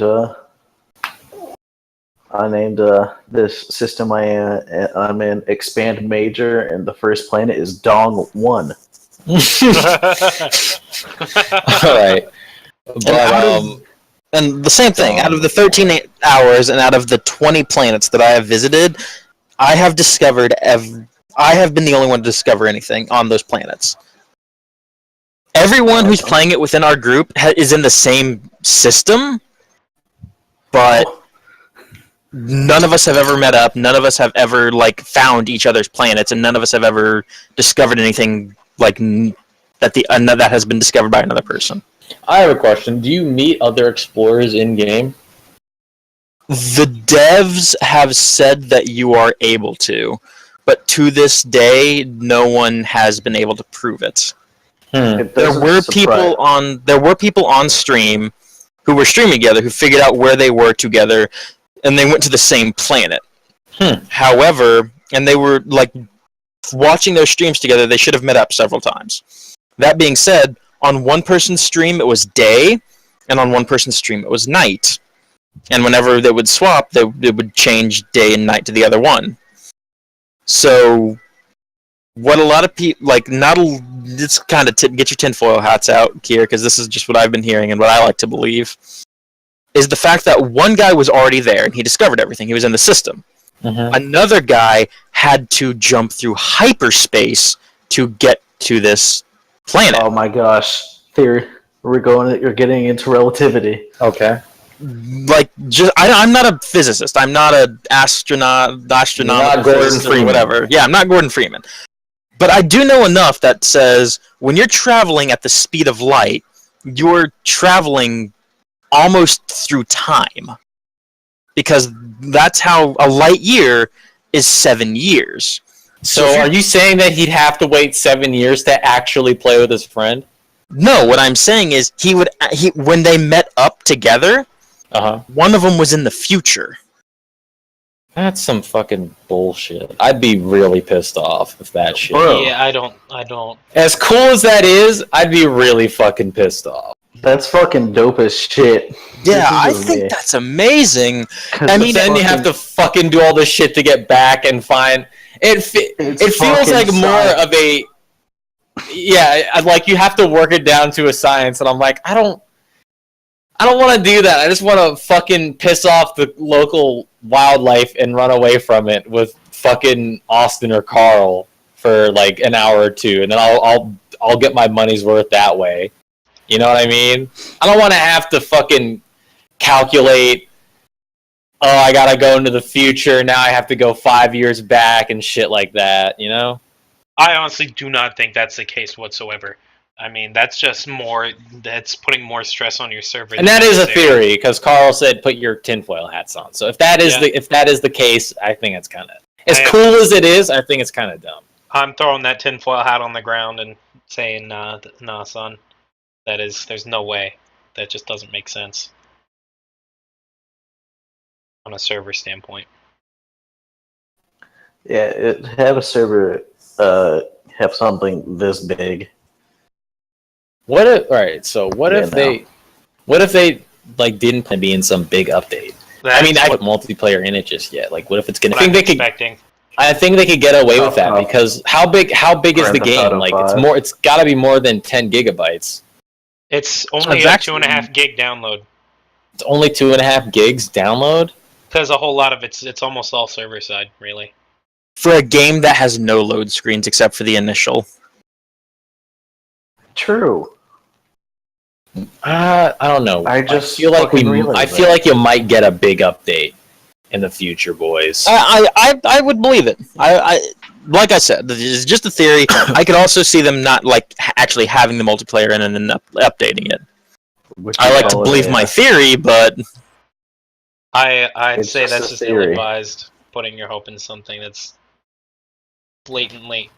this system I'm in Expand Major, and the first planet is Dong 1. all right, but and the same thing. Out of the 13 hours and out of the 20 planets that I have visited, I have discovered. I have been the only one to discover anything on those planets. Everyone who's playing it within our group is in the same system, but none of us have ever met up. None of us have ever found each other's planets, and none of us have ever discovered anything that has been discovered by another person. I have a question. Do you meet other explorers in game? The devs have said that you are able to, but to this day, no one has been able to prove it. There were people on stream who were streaming together who figured out where they were together, and they went to the same planet. However, and they were watching their streams together, they should have met up several times. That being said, on one person's stream it was day, and on one person's stream it was night. And whenever they would swap, it would change day and night to the other one. So what a lot of people it's kind of get your tinfoil hats out here, because this is just what I've been hearing and what I like to believe, is the fact that one guy was already there and he discovered everything. He was in the system. Another guy had to jump through hyperspace to get to this planet. Oh my gosh, theory. You're getting into relativity. Okay. I'm not a physicist. I'm not an astronomical physicist or whatever. Yeah, I'm not Gordon Freeman. But I do know enough that says when you're traveling at the speed of light, you're traveling almost through time. Because that's how a light year is 7 years. So are you saying that he'd have to wait 7 years to actually play with his friend? No, what I'm saying is when they met up together, one of them was in the future. That's some fucking bullshit. I'd be really pissed off if that shit. Bro. Yeah, I don't. As cool as that is, I'd be really fucking pissed off. That's fucking dope as shit. Yeah, I think that's amazing. I mean, then you have to fucking do all this shit to get back and find it. It feels like more of a you have to work it down to a science, and I'm like, I don't want to do that. I just want to fucking piss off the local wildlife and run away from it with fucking Austin or Carl for an hour or two, and then I'll get my money's worth that way. You know what I mean? I don't want to have to fucking calculate, I gotta go into the future, now I have to go 5 years back and shit like that, you know? I honestly do not think that's the case whatsoever. I mean, that's putting more stress on your server. And that is a theory, because Carl said put your tinfoil hats on. So if that is the case, I think it's kind of... As cool as it is, I think it's kind of dumb. I'm throwing that tinfoil hat on the ground and saying, nah, son. There's no way. That just doesn't make sense. On a server standpoint. Yeah, have a server have something this big. What if they didn't be in some big update? I mean, I haven't put multiplayer in it just yet. What if it's gonna? I think they could get away with that because how big is the game? It's got to be more than 10 gigabytes. It's only a 2.5 gig download. It's only 2.5 gigs download? Because a whole lot of it's almost all server side, really. For a game that has no load screens except for the initial. True. I don't know. I feel like you might get a big update in the future, boys. I would believe it. Like I said, it's just a theory. I could also see them not actually having the multiplayer and then updating it. I like to believe my theory, but I'd say that's just ill-advised. putting your hope in something that's blatantly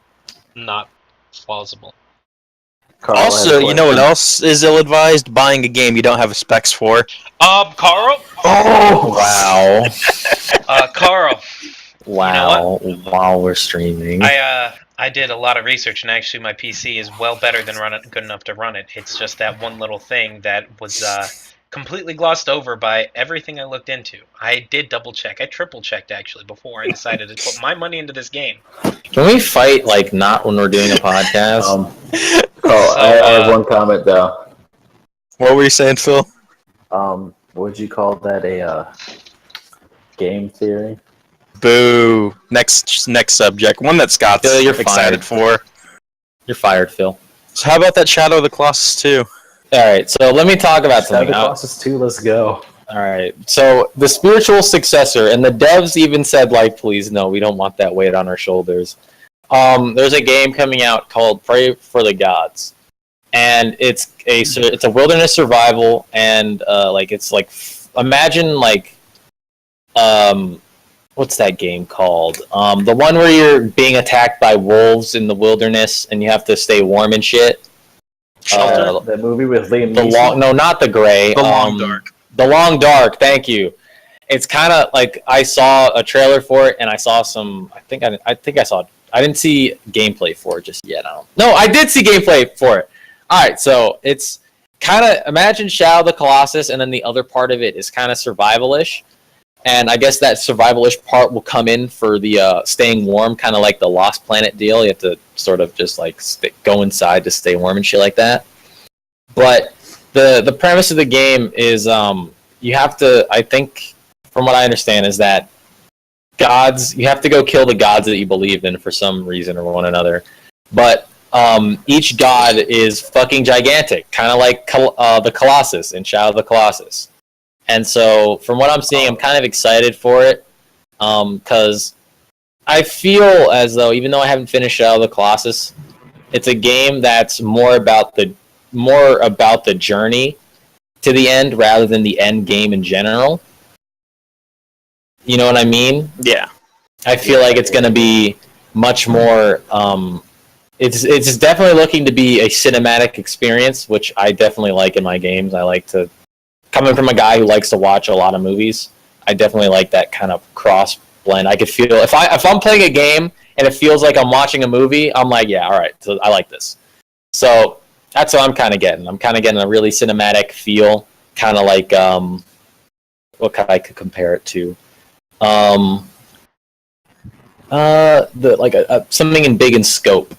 not plausible. Carl, I have a Also, you know what question. else is ill-advised? Buying a game you don't have specs for. Carl? Oh Wow. Carl. Wow. While we're streaming. I did a lot of research, and actually my PC is well better than good enough to run it. It's just that one little thing that was completely glossed over by everything I looked into. I did double check. I triple checked actually before I decided to put my money into this game. Can we fight like not when we're doing a podcast? Carl, I have one comment though. What were you saying, Phil? Would you call that a game theory? Boo. Next subject. One that Scott's Phil, you're excited for. You're fired, Phil. So how about that Shadow of the Colossus 2? Alright, so let me talk about Shadow of something. the Colossus 2, let's go. Alright, so the spiritual successor, and the devs even said, like, please, no, we don't want that weight on our shoulders. There's a game coming out called Pray for the Gods. And it's a wilderness survival, and imagine what's that game called? The one where you're being attacked by wolves in the wilderness and you have to stay warm and shit. The movie with Liam Neeson. Not the Gray. The Long Dark. The Long Dark. Thank you. It's kind of like I saw a trailer for it, and I saw some. I didn't see gameplay for it just yet. I did see gameplay for it. All right, so it's kind of imagine Shadow of the Colossus, and then the other part of it is kind of survival-ish. And I guess that survival-ish part will come in for the staying warm, kind of like the Lost Planet deal. You have to sort of just like go inside to stay warm and shit like that. But the premise of the game is you have to, I think, from what I understand, is that you have to go kill the gods that you believe in for some reason or one another. But each god is fucking gigantic, kind of like the Colossus in Shadow of the Colossus. And so, from what I'm seeing, I'm kind of excited for it, because I feel as though, even though I haven't finished Shadow of the Colossus, it's a game that's more about the journey to the end rather than the end game in general. You know what I mean? Yeah. I feel like it's going to be much more. It's definitely looking to be a cinematic experience, which I definitely like in my games. I like to. Coming from a guy who likes to watch a lot of movies, I definitely like that kind of cross blend. I could feel if I'm playing a game and it feels like I'm watching a movie, I'm like, yeah, all right, so I like this. So that's what I'm kind of getting. I'm kind of getting a really cinematic feel, kind of like what I could compare it to, something in big in scope,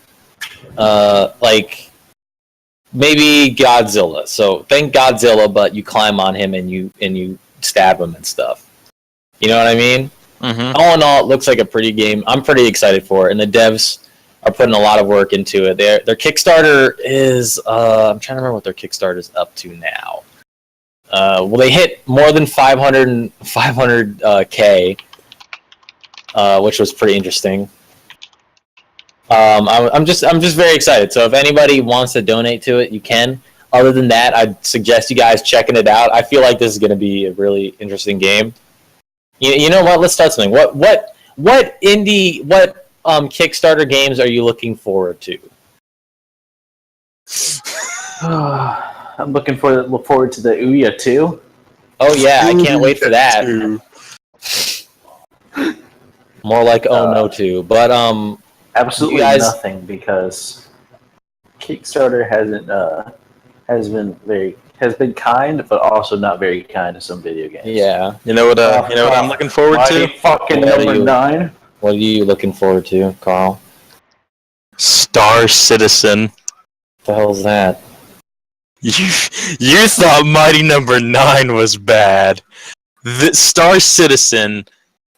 like. Maybe Godzilla. So think Godzilla, but you climb on him and you stab him and stuff. You know what I mean? Mm-hmm. All in all, it looks like a pretty game. I'm pretty excited for it, and the devs are putting a lot of work into it. Their Kickstarter is I'm trying to remember what their Kickstarter is up to now. They hit more than 500K, which was pretty interesting. I'm just very excited. So if anybody wants to donate to it, you can. Other than that, I'd suggest you guys checking it out. I feel like this is going to be a really interesting game. You know what? Let's start something. What Kickstarter games are you looking forward to? I'm look forward to the Ouya 2. Oh yeah, I can't wait for that. More like no 2, but absolutely guys... nothing, because Kickstarter has been kind, but also not very kind to some video games. Yeah. You know what I'm looking forward to? Fucking number 9. What are you looking forward to, Carl? Star Citizen. What the hell is that? You thought Mighty Number 9 was bad. The Star Citizen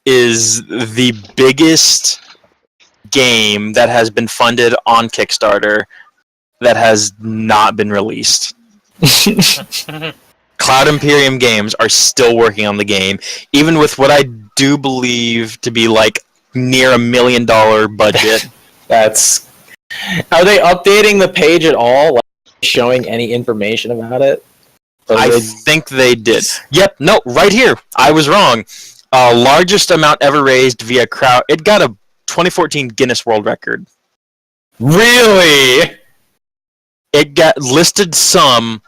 is the biggest game that has been funded on Kickstarter that has not been released. Cloud Imperium Games are still working on the game, even with what I do believe to be like near $1 million budget. Are they updating the page at all? Like, showing any information about it? I think they did. Yep, no, right here. I was wrong. Largest amount ever raised via crowd. It got a 2014 Guinness World Record. Really? It got listed sum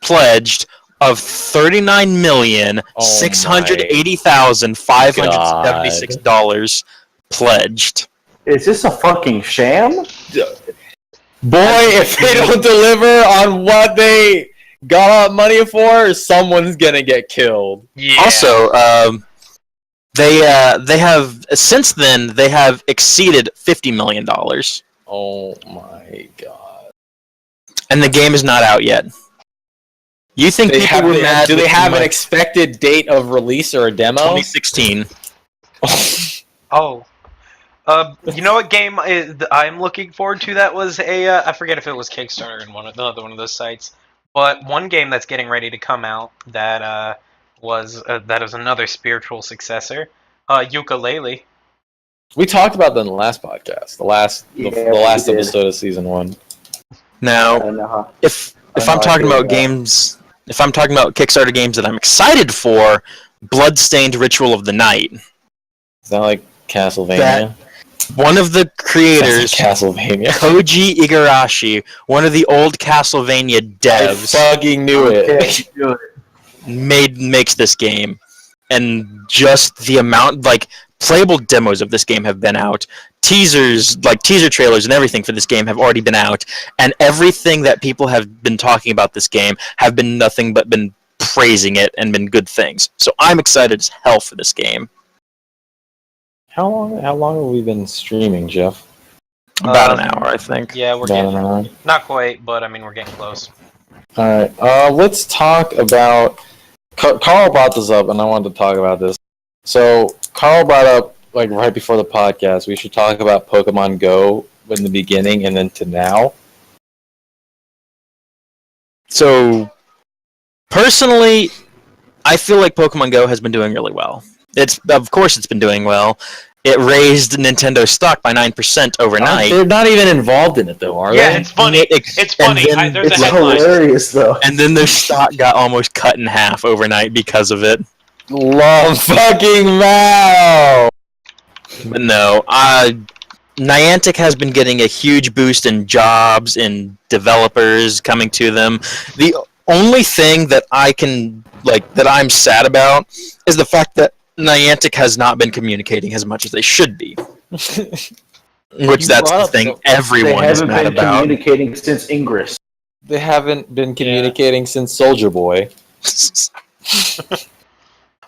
pledged of $39,680,576 pledged. Is this a fucking sham? Boy, if they don't deliver on what they got all money for, someone's gonna get killed. Yeah. Also, they have since then they have exceeded $50 million, Oh my god! and the game is not out yet. You think people were mad? Do they have an expected date of release or a demo? 2016. Oh. You know what game I'm looking forward to? That was I forget if it was Kickstarter in another one of those sites, but one game that's getting ready to come out that was another spiritual successor, Yooka-Laylee. We talked about that in the last podcast, the last episode of season 1. Now, if I'm talking about games, if I'm talking about Kickstarter games that I'm excited for, Bloodstained Ritual of the Night. Is that like Castlevania? One of the creators, Castlevania. Koji Igarashi, one of the old Castlevania devs, I fucking knew it. makes this game, and just the amount, like, playable demos of this game have been out, teasers, like teaser trailers and everything for this game have already been out, and everything that people have been talking about this game have been nothing but been praising it and been good things. So I'm excited as hell for this game. How long have we been streaming, Jeff? About an hour, I think. Yeah, we're About an getting hour. not quite, but I mean we're getting close. Alright, let's talk about... Carl brought this up, and I wanted to talk about this. So, Carl brought up, like, right before the podcast, we should talk about Pokemon Go in the beginning and then to now. So, personally, I feel like Pokemon Go has been doing really well. Of course it's been doing well. It raised Nintendo stock by 9% overnight. They're not even involved in it, though, are Yeah, they? it's funny. It's funny. There's It's a headline. hilarious, though. And then their stock got almost cut in half overnight because of it. Love fucking Mao! But no, Niantic has been getting a huge boost in jobs, in developers coming to them. The only thing that that I'm sad about is the fact that Niantic has not been communicating as much as they should be. Which that's the thing everyone is mad about. They haven't been communicating since Ingress. They haven't been communicating since Soldier Boy. That's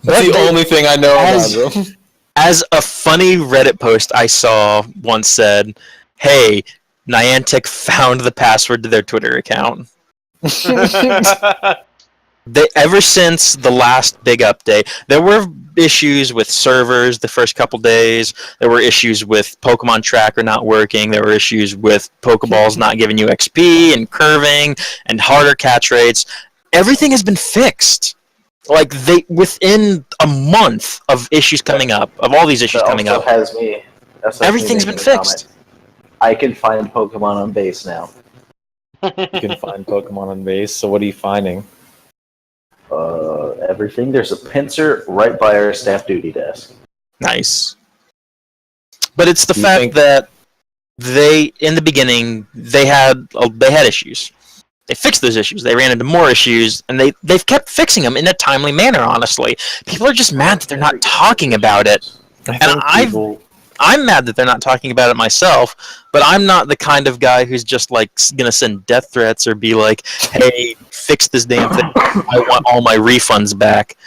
the only thing I know about them. As a funny Reddit post I saw once said, "Hey, Niantic found the password to their Twitter account." Ever since the last big update, there were issues with servers the first couple days. There were issues with Pokemon Tracker not working. There were issues with Pokeballs not giving you XP and curving and harder catch rates. Everything has been fixed. Like, within a month of issues coming up, of all these issues coming up, everything's been fixed. I can find Pokemon on base now. You can find Pokemon on base, so what are you finding? Everything. There's a pincer right by our staff duty desk. Nice. But it's the fact that in the beginning, they had issues. They fixed those issues. They ran into more issues, and they've kept fixing them in a timely manner, honestly. People are just mad that they're not talking about it. I'm mad that they're not talking about it myself, but I'm not the kind of guy who's just, like, gonna send death threats or be like, hey, fix this damn thing. I want all my refunds back.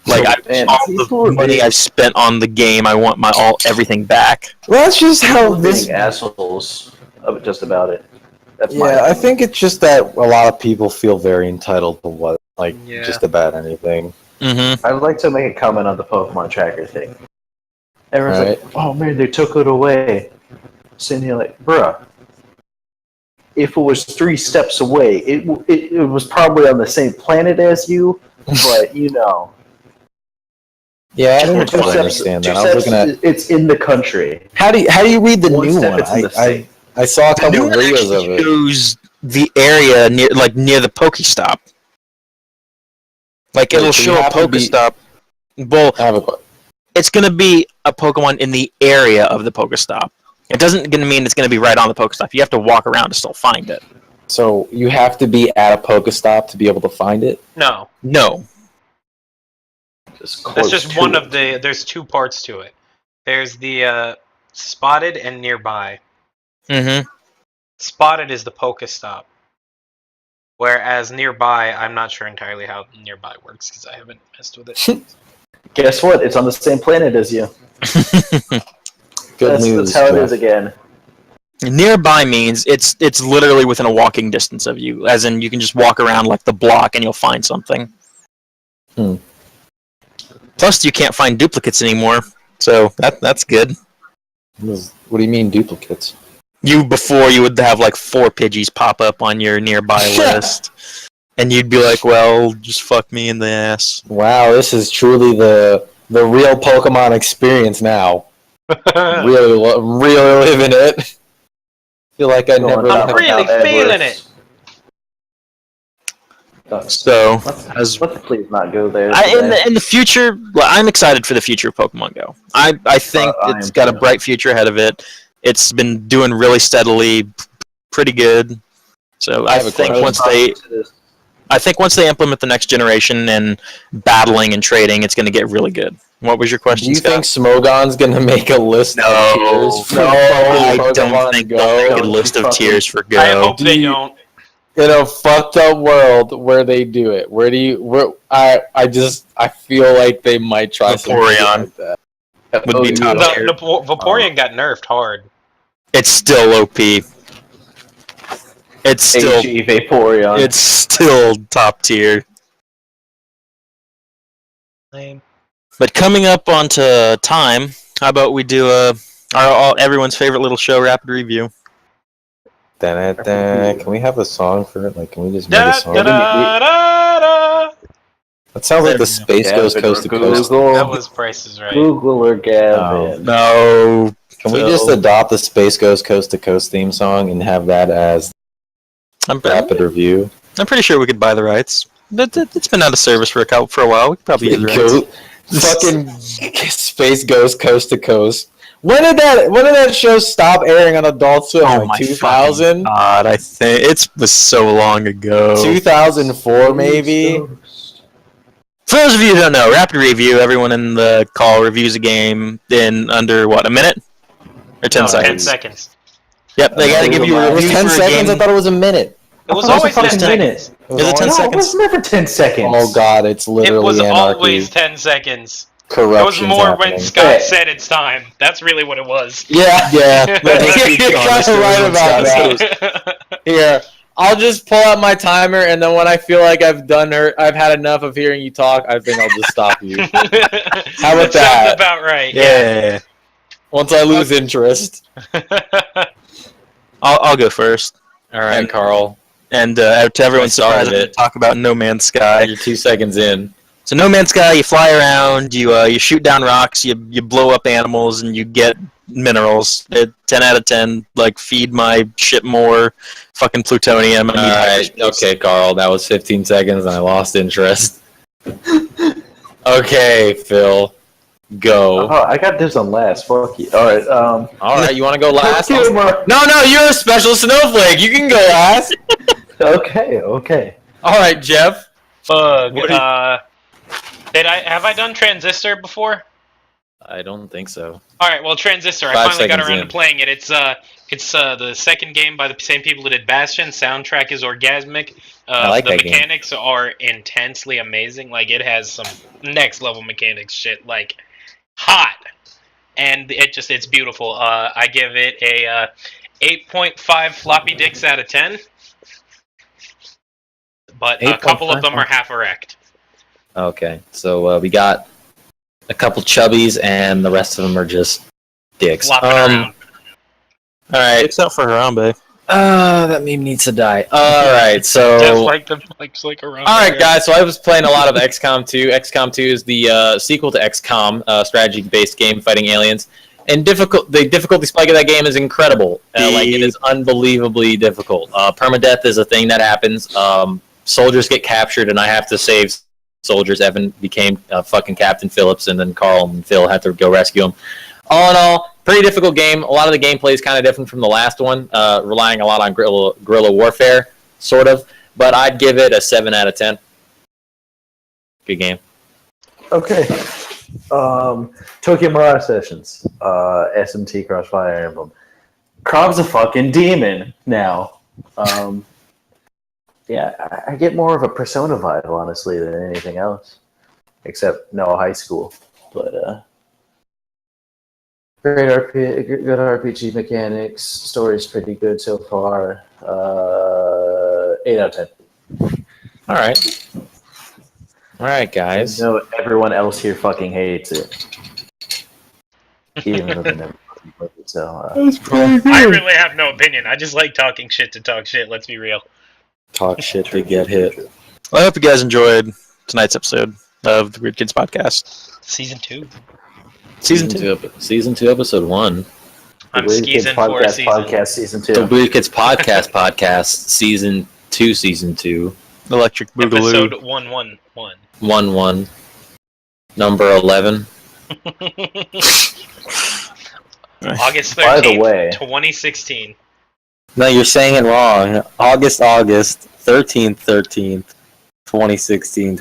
Like, all the money I've spent on the game, I want everything back. Well, that's just how this... assholes of just about it. That's I think it's just that a lot of people feel very entitled to just about anything. Mm-hmm. I'd like to make a comment on the Pokemon Tracker thing. Everyone's like, oh man, they took it away. Sitting here like, bruh, if it was 3 steps away, it was probably on the same planet as you, but you know. Yeah, I didn't quite understand that. I was looking at it's in the country. How do you read the new one? I saw a The couple new of one videos of actually it. shows the area near the Pokestop. Like, it'll So you show a have to be- Pokestop. Well, I have a question. it's going to be a Pokemon in the area of the Pokestop. It doesn't going to mean it's going to be right on the Pokestop. You have to walk around to still find it. So you have to be at a Pokestop to be able to find it? No. No. That's just one of the... There's two parts to it. There's the spotted and nearby. Mm-hmm. Spotted is the Pokestop. Whereas nearby, I'm not sure entirely how nearby works because I haven't messed with it. Guess what? It's on the same planet as you. Good news. That's how it is again. Nearby means it's literally within a walking distance of you, as in you can just walk around like the block and you'll find something. Plus, you can't find duplicates anymore, so that's good. What do you mean duplicates? Before you would have like 4 Pidgeys pop up on your nearby list, and you'd be like, "Well, just fuck me in the ass." Wow, this is truly the real Pokemon experience now. really living it. Feel like I never. I'm really feeling it. So, let's please not go there. In the future, well, I'm excited for the future of Pokemon Go. I think it's got a bright future ahead of it. It's been doing really steadily, pretty good. So I think once they implement the next generation and battling and trading, it's going to get really good. What was your question, Do you Scott? think Smogon's going to make a list of tiers? I don't think they'll make a list of tiers for Go. I hope they don't. In a fucked up world where they do it, I feel like they might try something like that. Would be top tier. Vaporeon got nerfed hard. It's still OP. It's still Vaporeon. It's still top tier. Lame. But coming up onto time, how about we do everyone's favorite little show, Rapid Review? Can we have a song for it? Like, can we just make Da, a song? da, da, da, da. That sounds like the Space Goes Coast to Coast. That was Price is Right. Google or Gavin. No. Can we just adopt the Space Goes Coast to Coast theme song and have that as Rapid Review? I'm pretty sure we could buy the rights. It's been out of service for a while. We could probably use the rights. Fucking Space Goes Coast to Coast. When did that show stop airing on Adult Swim? Oh like my 2000? God, I think it was so long ago. 2004, maybe. For those of you who don't know, Rapid Review, everyone in the call reviews a game in under, a minute? Or 10 seconds? 10 seconds. Yep, they gotta give you a It was review 10 for a seconds? game. I thought it was a minute. It was That was always a 10 fucking seconds. minute. Is it 10 No, it seconds? was never 10 seconds. Oh god, it's It literally was anarchy. always 10 seconds. It was Corruption's more happening. when Scott said it's time. That's really what it was. Yeah. Yeah, You're kind of right about that. Here, I'll just pull out my timer, and then when I feel like I've had enough of hearing you talk, I think I'll just stop you. How about Sounds that? about right. Yeah. Once I lose interest. I'll go first. All right, Carl. And to everyone's surprise, I'm going to talk about No Man's Sky. You're 2 seconds in. So No Man's Sky, you fly around, you shoot down rocks, you blow up animals, and you get minerals. 10 out of 10. Like, feed my ship more fucking plutonium. And Alright, okay, Carl. That was 15 seconds, and I lost interest. Okay, Phil. Go. Oh, I got this on last. Fuck you. Alright, Alright, you want to go last? No. No, you're a special snowflake. You can go last. Okay. Alright, Jeff. Bug. Have I done Transistor before? I don't think so. All right, well, Transistor. I 5 finally got seconds around in. to playing it. It's the second game by the same people who did Bastion. Soundtrack is orgasmic. I like the that game. mechanics are intensely amazing. Like, it has some next level mechanics shit. Like, hot, and it's beautiful. I give it a 8.5 floppy dicks out of 10. But a couple of them are half erect. Okay, so we got a couple chubbies, and the rest of them are just dicks. Flopping around. Alright. Except for Harambe. That meme needs to die. Alright, so... Just like the like around. Alright, guys, so I was playing a lot of XCOM 2. XCOM 2 is the sequel to XCOM, strategy-based game fighting aliens. And the difficulty spike of that game is incredible. It is unbelievably difficult. Permadeath is a thing that happens. Soldiers get captured, and I have to save soldiers. Evan became fucking Captain Phillips, and then Carl and Phil had to go rescue him. All in all, pretty difficult game. A lot of the gameplay is kind of different from the last one, relying a lot on guerrilla warfare, sort of. But I'd give it a 7 out of 10. Good game. Okay. Tokyo Mirage Sessions. SMT Crossfire Emblem. Crob's a fucking demon now. Yeah, I get more of a Persona vibe, honestly, than anything else. Except no high school. But, good RPG mechanics. Story's pretty good so far. 8 out of 10. All right, guys. No, everyone else here fucking hates it. Even though they never fucking played it, so... I really have no opinion. I just like talking shit to talk shit, let's be real. Talk shit to get hit. Well, I hope you guys enjoyed tonight's episode of the Weird Kids Podcast. Season 2. Season 2, episode 1. I'm Weird Kids skeezing for a season. Podcast Season 2. The Weird Kids Podcast, season 2. Electric Boogaloo. Episode 111. 1-1. Number 11. August 13th, By the way, 2016. No, you're saying it wrong. August, 13th, 2016.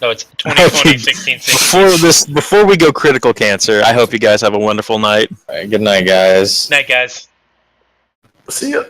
No, it's 2016. Before we go critical cancer, I hope you guys have a wonderful night. All right, good night, guys. Night, guys. see ya.